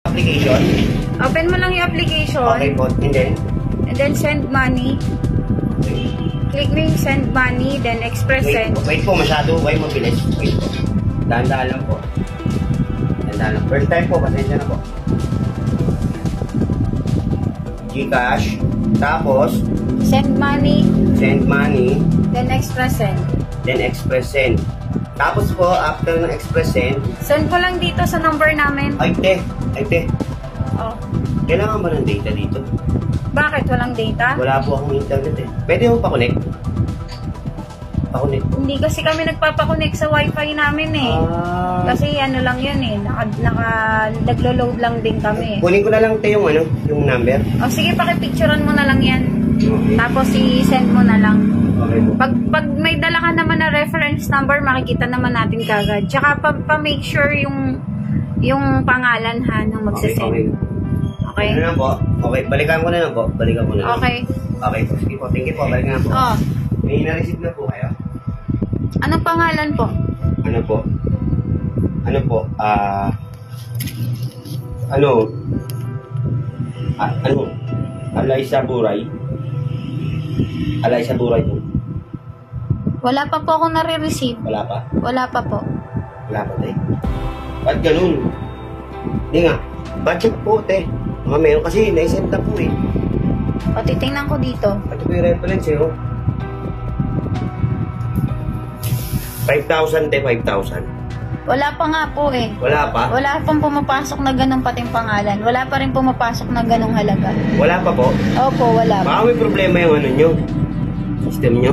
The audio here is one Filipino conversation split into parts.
Application. Open mo lang yung application. Okay po. And then send money. Okay. Click mo yung send money, then express send. Wait po, masyado. Wait, mabilis. Wait po. Dahan-dahan lang po. Dahan-dahan lang. First time po, pasensya na po. Gcash. Tapos, Send money, send money. then express send. Then express send. Tapos po, after ng express send, Send ko lang dito sa number namin. ay te. Oh. Kailangan ba ng data dito? Bakit? Walang data? Wala po akong internet eh. Pwede mo pa-connect? Pa-connect po. Hindi kasi kami nagpapakonect sa wifi namin eh. Kasi ano lang yun eh. Naglo-load lang din kami eh. Kunin ko na lang te yung number. O sige, pakipicturean mo na lang yan. Okay. Tapos i-send mo na lang. Okay po. Pag may dala ka naman na reference number, makikita naman natin kagad. Tsaka pa-make sure yung pangalan ha nung magsasend. Okay? Ano na po? Okay, balikan ko na lang po. Balikan ko na lang. Okay. Okay po, sige po. Thank you po. Balikan na po. Oh. May na-receive na po kayo? Anong pangalan po? Ano po? Alaysa Buray. Alaysa Buray po. Wala pa po akong nare-receive. Wala pa? Wala pa po. Wala pa tayo. Ba't ganun? Hindi nga. Budget po, te. Mga meron kasi, na-send na po eh. O, titingnan ko dito. Ito po yung reference eh, oh. 5,000, te, 5,000. Wala pa nga po eh. Wala pa? Wala pang pumapasok na ganong pating pangalan. Wala pa rin pumapasok na ganong halaga. Wala pa po? Opo, wala pa. Baka may problema yung ano nyo? System nyo?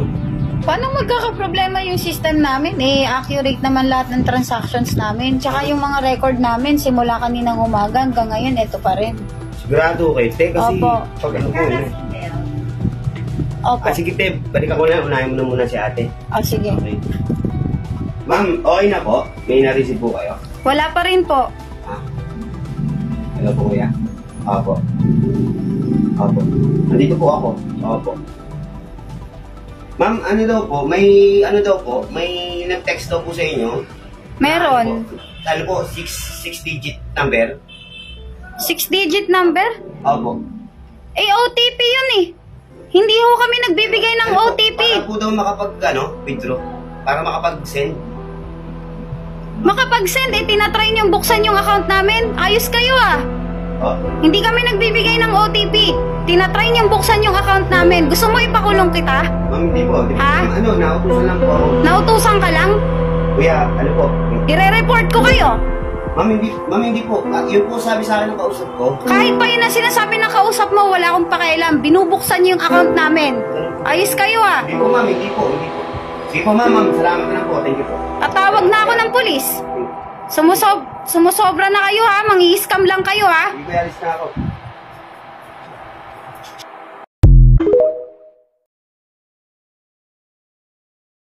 Paano magkakaproblema yung system namin? Eh, accurate naman lahat ng transactions namin. Tsaka yung mga record namin, simula kaninang umaga hanggang ngayon, eto pa rin. Sigurado kayo, te, kasi Opo. pag ano po, eh. Opo. Sige, te, balikan ko na, unahin mo na muna si ate. O, sige. Okay. Ma'am, okay na po? May na-receive po kayo? Wala pa rin po. Ah. Hello po, kuya? Opo. Opo. Nandito po ako. Opo. Ma'am, ano daw po, may nag-text daw po sa inyo. Meron. Ano po, 6-digit number? 6-digit number? Opo. Eh, OTP yun eh. Hindi ho kami nagbibigay ng OTP. Para po daw withdraw. Para makapag-send. Makapag-send, eh, tinatry niyong buksan yung account namin. Ayos kayo ah. Oh. Hindi kami nagbibigay ng OTP. Tinatry niyong buksan yung account namin. Gusto mo ipakulong kita? Ma'am, hindi po. Ha? Nautusan lang po ako. Nautusan ka lang? Kuya, ano po? Ire-report ko kayo. Ma'am, hindi po. Yun po sabi sa akin ng kausap ko. Kahit pa yun ang sinasabi ng kausap mo, wala akong pakialam. Binubuksan niyo yung account namin. Ayos kayo ah. Hindi po, ma'am. Hindi po. Sige po, ma'am. Salamat na po. Thank you po. Tatawag na ako ng pulis. Sumusobra na kayo ha. Mangi-scam lang kayo ha. Hindi ko yalis na ako.